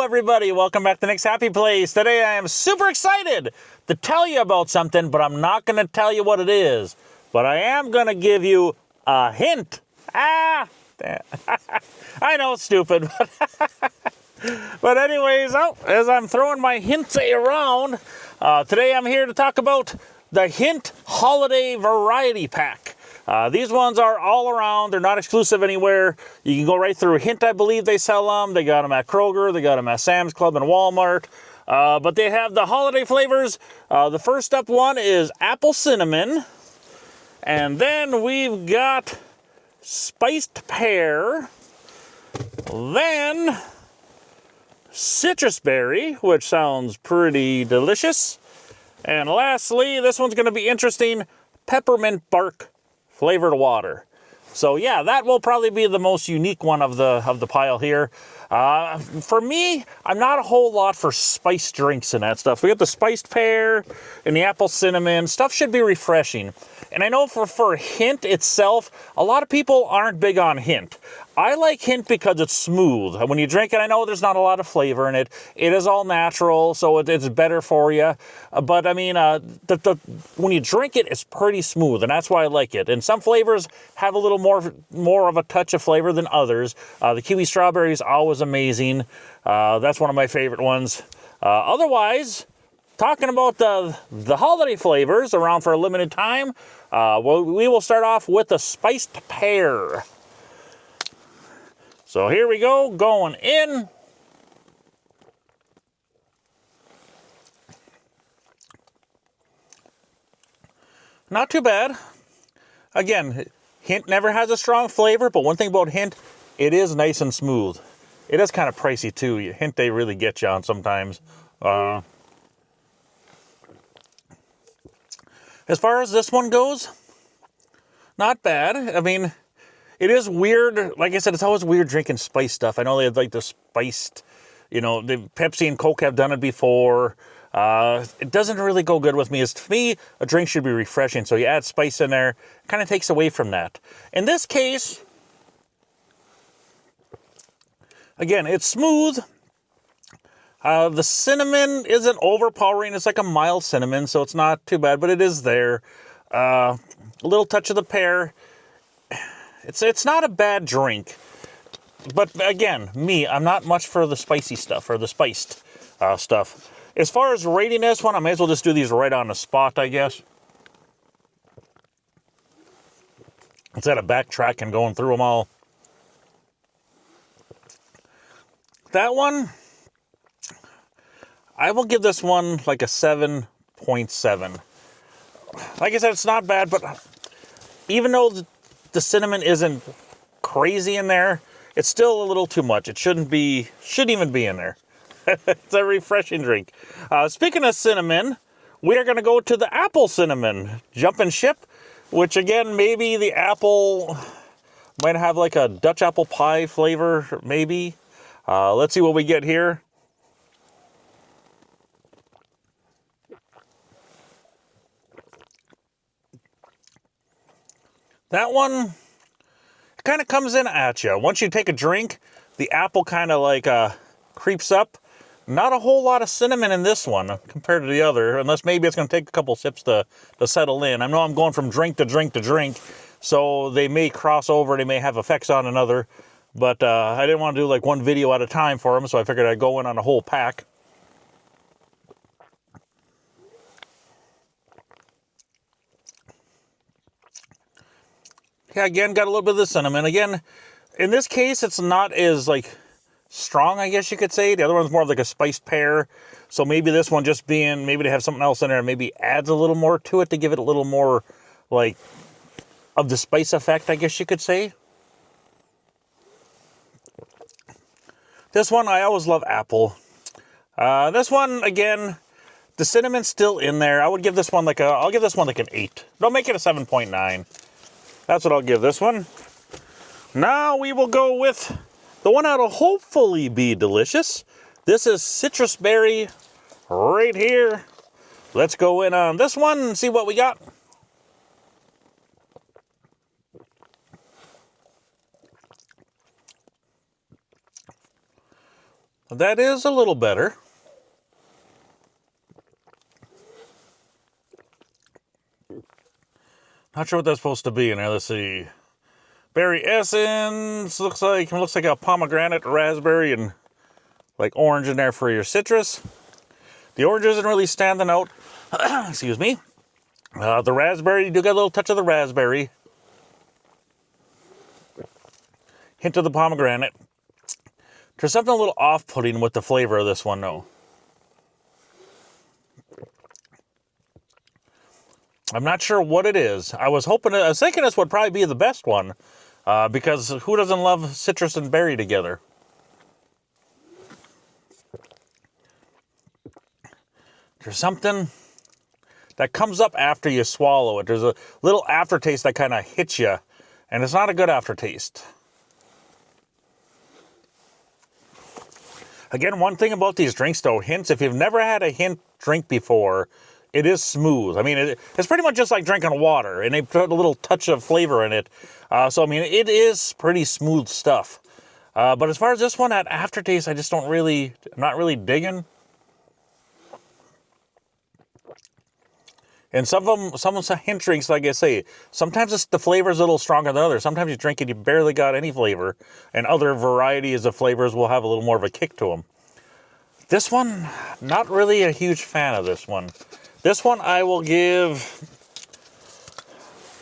everybody, welcome back to Nick's Happy Place. Today I am super excited to tell you about something, but I'm not going to tell you what it is. But I am going to give you a hint. I know it's stupid. But anyways, as I'm throwing my hints around, today I'm here to talk about the Hint Holiday Variety Pack. These ones are all around. They're not exclusive anywhere. You can go right through Hint, I believe they sell them. They got them at Kroger. They got them at Sam's Club and Walmart. But they have the holiday flavors. The first up one is apple cinnamon. And then we've got spiced pear. Then citrus berry, which sounds pretty delicious. And lastly, this one's going to be interesting, peppermint bark flavored water. So yeah, that will probably be the most unique one of the pile here. For me, I'm not a whole lot for spiced drinks and that stuff. We got the spiced pear and the apple cinnamon. Stuff should be refreshing. And I know for Hint itself, a lot of people aren't big on Hint. I like Hint because it's smooth. When you drink it, I know there's not a lot of flavor in it. It is all natural, so it's better for you. But I mean, when you drink it, it's pretty smooth, and that's why I like it. And some flavors have a little more of a touch of flavor than others. The kiwi strawberry is always amazing. That's one of my favorite ones. Otherwise, talking about the holiday flavors around for a limited time, we will start off with the spiced pear. So here we go, going in. Not too bad. Again, Hint never has a strong flavor, but one thing about Hint, it is nice and smooth. It is kind of pricey too. Hint, they really get you on sometimes. As far as this one goes, not bad. I mean, it is weird. Like I said, it's always weird drinking spice stuff. I know they have like the spiced, the Pepsi and Coke have done it before. It doesn't really go good with me. To me, a drink should be refreshing. So you add spice in there, it kind of takes away from that. In this case, again, it's smooth. The cinnamon isn't overpowering. It's like a mild cinnamon, so it's not too bad, but it is there. A little touch of the pear. It's not a bad drink, but again, I'm not much for the spicy stuff or the spiced stuff. As far as rating this one, I may as well just do these right on the spot, I guess. Instead of backtracking and going through them all. That one, I will give this one like a 7.7. Like I said, it's not bad, but even though the cinnamon isn't crazy in there, it's still a little too much. It shouldn't even be in there. It's a refreshing drink. Speaking of cinnamon, we are going to go to the apple cinnamon jumping ship, which again, maybe the apple might have like a Dutch apple pie flavor, maybe. Let's see what we get here. That one kind of comes in at you. Once you take a drink, the apple kind of like creeps up. Not a whole lot of cinnamon in this one compared to the other, unless maybe it's going to take a couple sips to settle in. I know I'm going from drink to drink to drink, so they may cross over. They may have effects on another, but I didn't want to do like one video at a time for them, so I figured I'd go in on a whole pack. Yeah, again, got a little bit of the cinnamon. Again, in this case, it's not as like strong, I guess you could say. The other one's more of like a spiced pear. So maybe this one just being, maybe they have something else in there, maybe adds a little more to it to give it a little more like of the spice effect, I guess you could say. This one, I always love apple. This one, again, the cinnamon's still in there. I would give this one I'll give this one like an 8. Don't make it a 7.9. That's what I'll give this one. Now we will go with the one that'll hopefully be delicious. This is citrus berry right here. Let's go in on this one and see what we got. That is a little better. Not sure what that's supposed to be in there. Let's see. Berry essence. Looks like a pomegranate, raspberry, and like orange in there for your citrus. The orange isn't really standing out. Excuse me. The raspberry, you do get a little touch of the raspberry. Hint of the pomegranate. There's something a little off-putting with the flavor of this one, though. I'm not sure what it is. I was thinking this would probably be the best one, because who doesn't love citrus and berry together? There's something that comes up after you swallow it. There's a little aftertaste that kind of hits you, and it's not a good aftertaste. Again, one thing about these drinks, though, hints, if you've never had a hint drink before, it is smooth. I mean, it's pretty much just like drinking water, and they put a little touch of flavor in it. So, I mean, it is pretty smooth stuff. But as far as this one, that aftertaste, I just I'm not really digging. And some hint drinks, like I say, sometimes the flavor's a little stronger than others. Sometimes you drink it, you barely got any flavor, and other varieties of flavors will have a little more of a kick to them. This one, not really a huge fan of this one. This one I'll give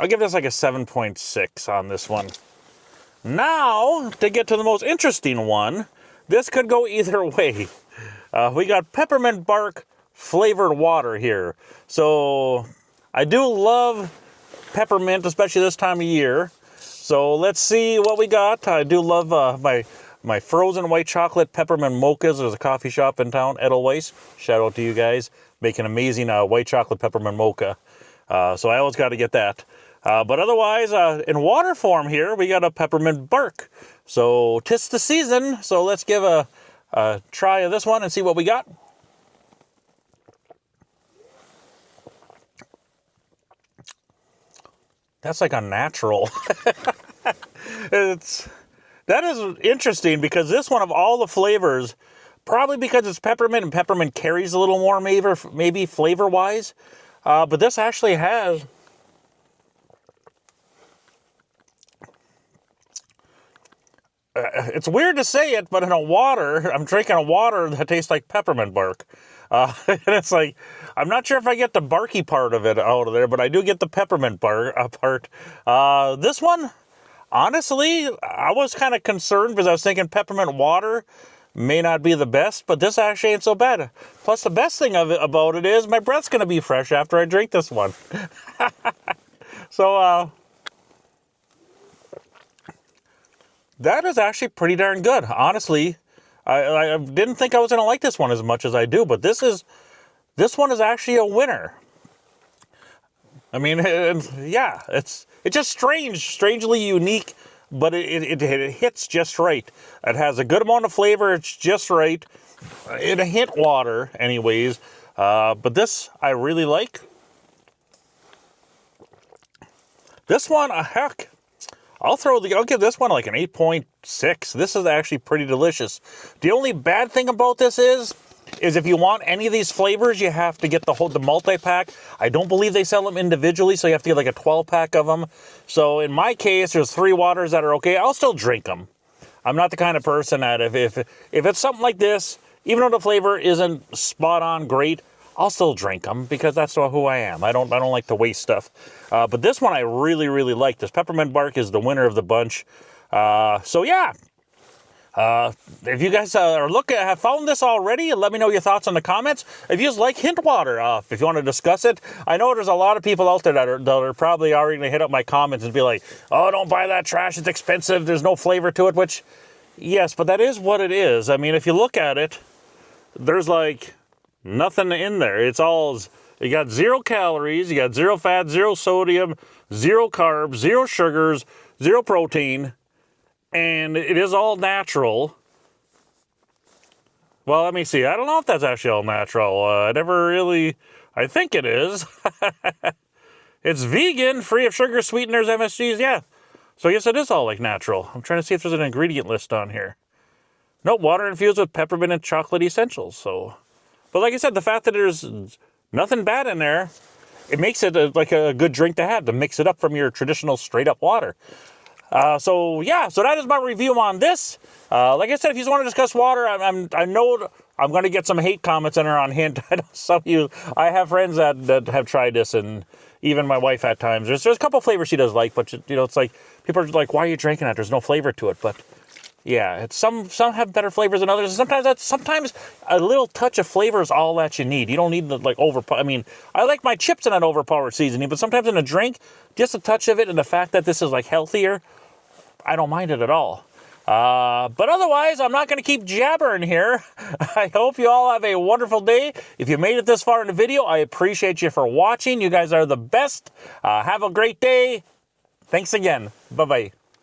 this like a 7.6 on this one. Now, to get to the most interesting one, this could go either way. We got peppermint bark flavored water here. So I do love peppermint, especially this time of year. So let's see what we got. I do love my frozen white chocolate peppermint mochas. There's a coffee shop in town, Edelweiss. Shout out to you guys. Make an amazing white chocolate peppermint mocha. So I always got to get that. But otherwise, in water form here, we got a peppermint bark. So 'tis the season. So let's give a try of this one and see what we got. That's like unnatural. That is interesting because this one of all the flavors, probably because it's peppermint and peppermint carries a little more maybe flavor-wise. But this actually has... it's weird to say it, but I'm drinking a water that tastes like peppermint bark. And it's like, I'm not sure if I get the barky part of it out of there, but I do get the peppermint part. This one, honestly, I was kind of concerned because I was thinking peppermint water may not be the best, but this actually ain't so bad. Plus, the best thing about it is my breath's going to be fresh after I drink this one. So, that is actually pretty darn good, honestly. I didn't think I was going to like this one as much as I do, but this one is actually a winner. I mean, yeah, it's just strangely unique, but it hits just right. It has a good amount of flavor. It's just right. It hit water, anyways. But this I really like. This one, heck. I'll give this one like an 8.6. This is actually pretty delicious. The only bad thing about this is if you want any of these flavors, you have to get the multi-pack. I don't believe they sell them individually, so you have to get like a 12-pack of them. So in my case, there's 3 waters that are okay. I'll still drink them. I'm not the kind of person that if it's something like this, even though the flavor isn't spot on great, I'll still drink them because that's who I am. I don't like to waste stuff. But this one I really, really like. This peppermint bark is the winner of the bunch. So yeah. If you guys have found this already, let me know your thoughts in the comments. If you just like hint water, if you want to discuss it. I know there's a lot of people out there that are probably already going to hit up my comments and be like, oh, don't buy that trash. It's expensive. There's no flavor to it, which, yes, but that is what it is. I mean, if you look at it, there's like nothing in there. You got 0 calories, you got 0 fat, 0 sodium, 0 carbs, 0 sugars, 0 protein, and it is all natural. Well, let me see. I don't know if that's actually all natural. I think it is. It's vegan, free of sugar, sweeteners, MSGs, yeah. So I guess it is all like natural. I'm trying to see if there's an ingredient list on here. Nope, water infused with peppermint and chocolate essentials. So, but like I said, the fact that there's nothing bad in there, it makes it like a good drink to have, to mix it up from your traditional straight up water. So that is my review on this. Like I said, if you just want to discuss water, I know I'm going to get some hate comments in there on Hint. I know some of you, I have friends that have tried this, and even my wife at times. There's a couple flavors she does like, but it's like people are like, "Why are you drinking that? There's no flavor to it." But yeah, it's some have better flavors than others. Sometimes a little touch of flavor is all that you need. You don't need to like I mean, I like my chips in an overpowered seasoning, but sometimes in a drink, just a touch of it, and the fact that this is like healthier, I don't mind it at all. But otherwise, I'm not going to keep jabbering here. I hope you all have a wonderful day. If you made it this far in the video, I appreciate you for watching. You guys are the best. Have a great day. Thanks again. Bye-bye.